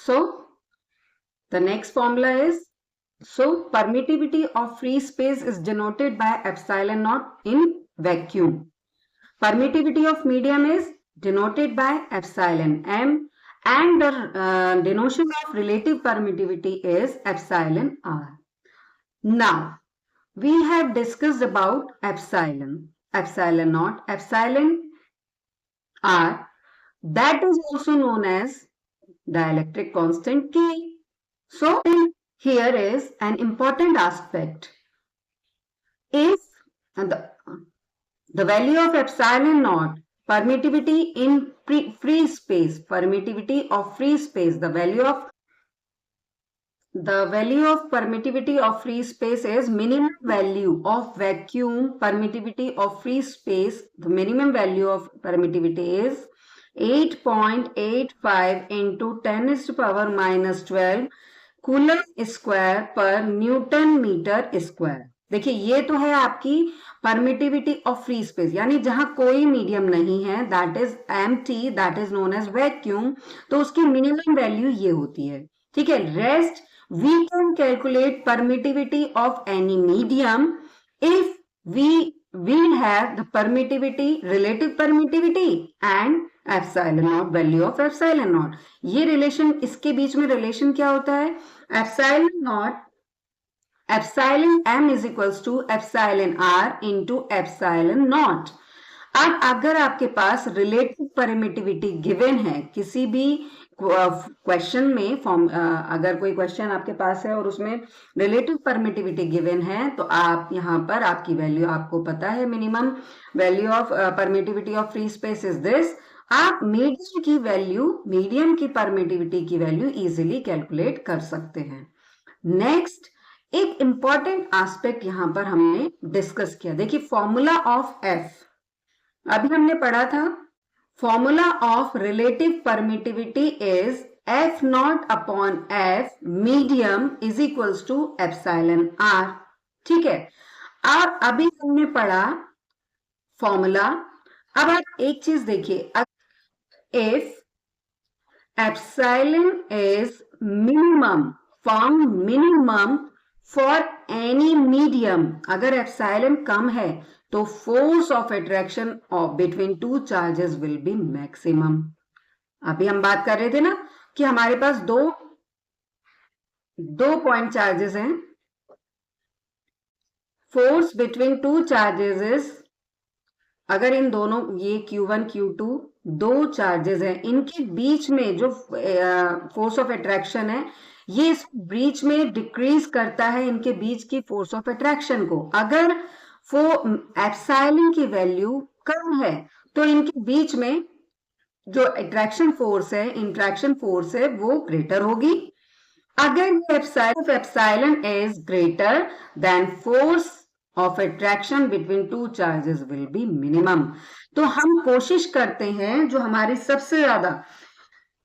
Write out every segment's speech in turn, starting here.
So the next formula is, so permittivity of free space is denoted by epsilon naught in vacuum. Permittivity of medium is denoted by epsilon m, and the denotation of relative permittivity is epsilon r. Now we have discussed about epsilon naught, epsilon r, that is also known as dielectric constant K. So here is an important aspect. If the value of epsilon naught, permittivity in free space, permittivity of free space, the value of permittivity of free space is minimum value of vacuum permittivity of free space. The minimum value of permittivity is 8.85 into 10 is to power minus 12 coulomb square पर Newton metre square. देखिए ये तो है आपकी permittivity of free space, यानी जहां कोई medium नहीं है, that is empty, that is known as vacuum. तो उसकी मिनिमम वैल्यू ये होती है. ठीक है. Rest we can calculate permittivity of any medium if we have the permittivity, relative permittivity and epsilon naught, value of epsilon naught. ये relation, इसके बीच में रिलेशन क्या होता है? epsilon naught, epsilon m is equals to epsilon r into epsilon naught. अब अगर आपके पास relative permittivity given है किसी भी क्वेश्चन में, अगर कोई क्वेश्चन आपके पास है और उसमें रिलेटिव परमिटिविटी गिवन है, तो आप यहाँ पर आपकी वैल्यू आपको पता है, minimum value of permittivity of free space is this. आप मीडियम की वैल्यू, मीडियम की परमिटिविटी की वैल्यू इजीली कैलकुलेट कर सकते हैं. नेक्स्ट एक इंपॉर्टेंट एस्पेक्ट यहां पर हमने डिस्कस किया. देखिए फॉर्मूला ऑफ एफ, अभी हमने पढ़ा था, formula of relative permittivity is F naught upon F medium is equals to epsilon R. ठीक है. और अभी हमने पढ़ा फॉर्मूला. अब आप एक चीज देखिए, if epsilon is minimum, found minimum for any medium, अगर एप्सिलॉन कम है तो force of attraction of between two charges will be maximum. अभी हम बात कर रहे थे ना कि हमारे पास दो पॉइंट चार्जेस हैं. Force between two charges is, अगर इन दोनों, ये Q1 Q2 दो चार्जेस हैं, इनके बीच में जो फोर्स ऑफ अट्रैक्शन है, ये इस बीच में डिक्रीज करता है इनके बीच की फोर्स ऑफ अट्रैक्शन को. अगर एप्सिलॉन की वैल्यू कम है तो इनके बीच में जो अट्रैक्शन फोर्स है, इंट्रैक्शन फोर्स है, वो ग्रेटर होगी. अगर epsilon is greater than force of attraction between two charges will be minimum. तो हम कोशिश करते हैं, जो हमारी सबसे ज्यादा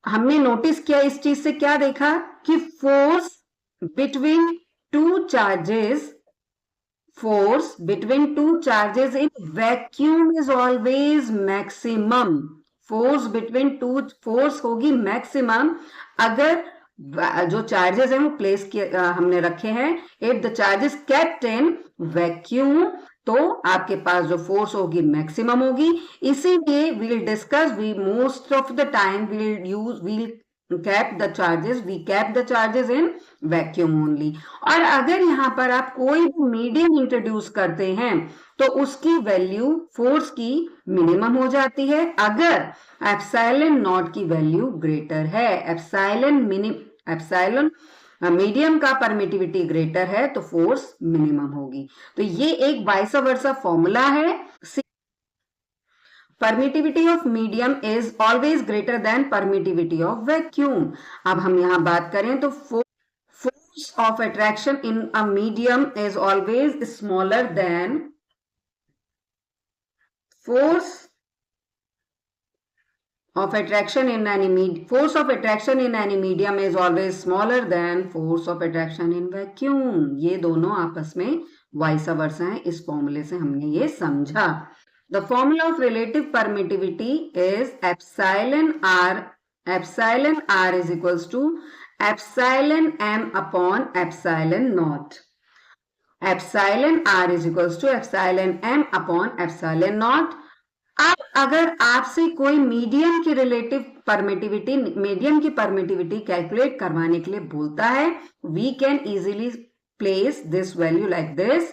हमने नोटिस किया इस चीज से, क्या देखा कि force between two charges, force between two charges in vacuum is always maximum. force between two, force होगी maximum अगर जो चार्जेस हैं वो प्लेस हमने रखे हैं if the charges kept in vacuum, तो आपके पास जो फोर्स होगी मैक्सिमम होगी. इसीलिए we'll discuss, we most of the time we'll kept the charges, we kept the charges in vacuum only. और अगर यहाँ पर आप कोई भी मीडियम इंट्रोड्यूस करते हैं तो उसकी वैल्यू फोर्स की मिनिमम हो जाती है अगर एप्सिलॉन नॉट की वैल्यू ग्रेटर है. एप्सिलॉन मीडियम का परमिटिविटी ग्रेटर है तो फोर्स मिनिमम होगी. तो ये एक वाइस वर्सा फॉर्मूला है. Permittivity of medium is always greater than permittivity of vacuum. अब हम यहाँ बात करें तो force of attraction in a medium is always smaller than force of attraction in any medium is always smaller than force of attraction in vacuum. ये दोनों आपस में वाइस वर्सा हैं. इस फॉर्मूले से हमने ये समझा. The formula of relative permittivity is epsilon r epsilon r is equals to epsilon m upon epsilon naught. epsilon r is equals to epsilon m upon epsilon naught. अब अगर आपसे कोई मीडियम की रिलेटिव परमिटिविटी, मीडियम की permittivity calculate करवाने के लिए बोलता है, we can easily place this value like this.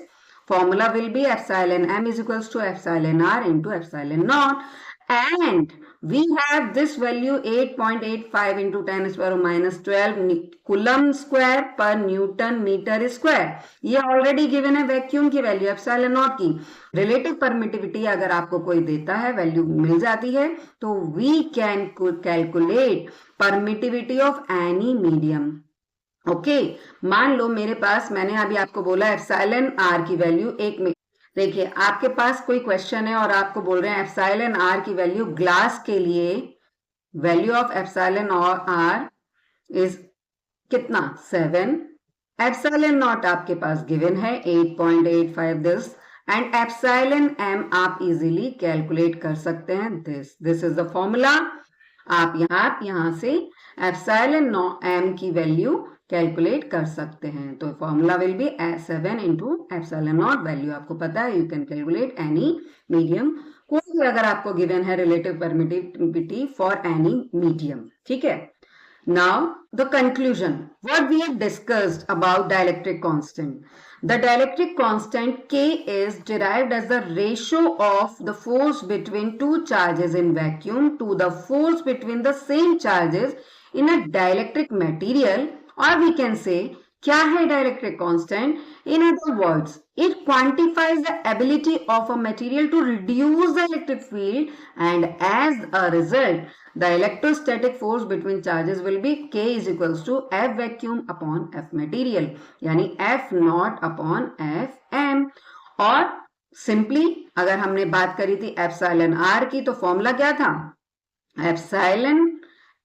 Formula will be epsilon m is equals to epsilon r into epsilon naught, and we have this value 8.85 into 10 square minus 12 coulomb square पर Newton metre square. ये already given है vacuum की value epsilon not की. Relative permittivity अगर आपको कोई देता है, वैल्यू मिल जाती है, तो we can calculate permittivity of any medium. Okay, मान लो मेरे पास, मैंने अभी आपको बोला एप्सिलॉन आर की वैल्यू एक में, देखिए आपके पास कोई क्वेश्चन है और आपको बोल रहे हैं एप्सिलॉन आर की वैल्यू ग्लास के लिए, value of epsilon R is कितना 7, एप्सिलॉन नॉट आपके पास गिवन है 8.85 दिस, एंड एप्सिलॉन एम आप इजीली कैलकुलेट कर सकते हैं दिस इज द फॉर्मूला. आप यहां से एप्सिलॉन एम की वैल्यू कैलकुलेट कर सकते हैं. तो formula will be 7 into epsilon naught. Value आपको पता है, you can calculate any medium. कोई भी अगर आपको गिवन है relative permittivity for any medium. ठीक है. Now the conclusion, what we have discussed about dielectric constant. The dielectric constant K is derived as the ratio of the force between two charges in vacuum to the force between the same charges in a dielectric material, or we can say क्या है dielectric constant? In other words, it quantifies the ability of a material to reduce the electric field, and as a result, the electrostatic force between charges will be K is equals to F vacuum upon F material, यानी F naught upon F m. और simply अगर हमने बात करी थी epsilon R की, तो formula क्या था? Epsilon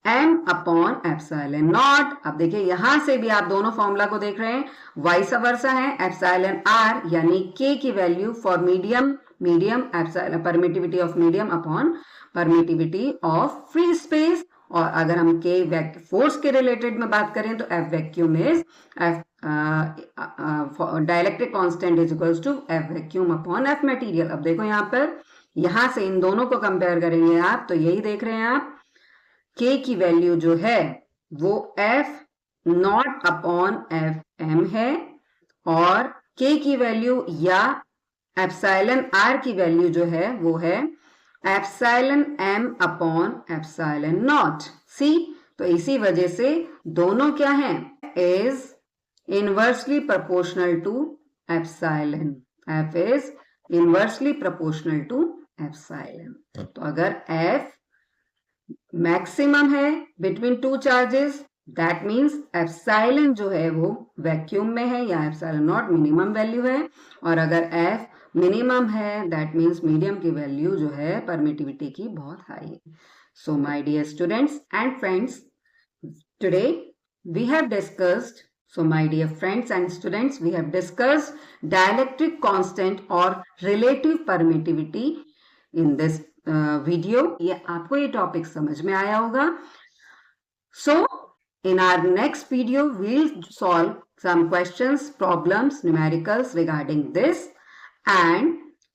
m upon epsilon not. अब देखिए यहां से भी आप दोनों फॉर्मूला को देख रहे हैं, वाइस वर्सा है. एप्सिलॉन r यानी k की value for medium permittivity of medium upon permittivity of free space. और अगर हम k फोर्स के रिलेटेड में बात करें तो F vacuum is dielectric constant is equals to F vacuum upon F material. अब देखो यहाँ पर, यहां से इन दोनों को कंपेयर करेंगे आप, तो यही देख रहे हैं आप, K की वैल्यू जो है वो F not upon F m है, और K की वैल्यू या एप्सिलॉन R की वैल्यू जो है वो है epsilon m upon epsilon naught. सी, तो इसी वजह से दोनों क्या हैं? Is inversely proportional to epsilon. F is inversely proportional to epsilon. तो अगर F मैक्सिमम है between two charges, that means epsilon जो है वो वैक्यूम में है, या एप्सिलॉन नॉट मिनिमम वैल्यू है. और अगर F मिनिमम है, दैट मीन्स मीडियम की वैल्यू जो है परमिटिविटी की बहुत हाई है. So my dear students and friends, today we have discussed, so my dear friends and students, we have discussed dielectric constant or relative permittivity in this video. ये आपको ये topic समझ में आया होगा. So in our next video we'll solve some questions, problems, numericals regarding this, and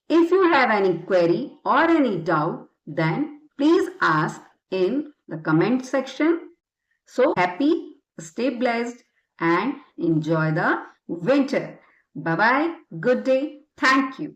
if you have any query or any doubt, then please ask in the comment section. So happy, stay blessed and enjoy the winter. Bye bye, good day, thank you.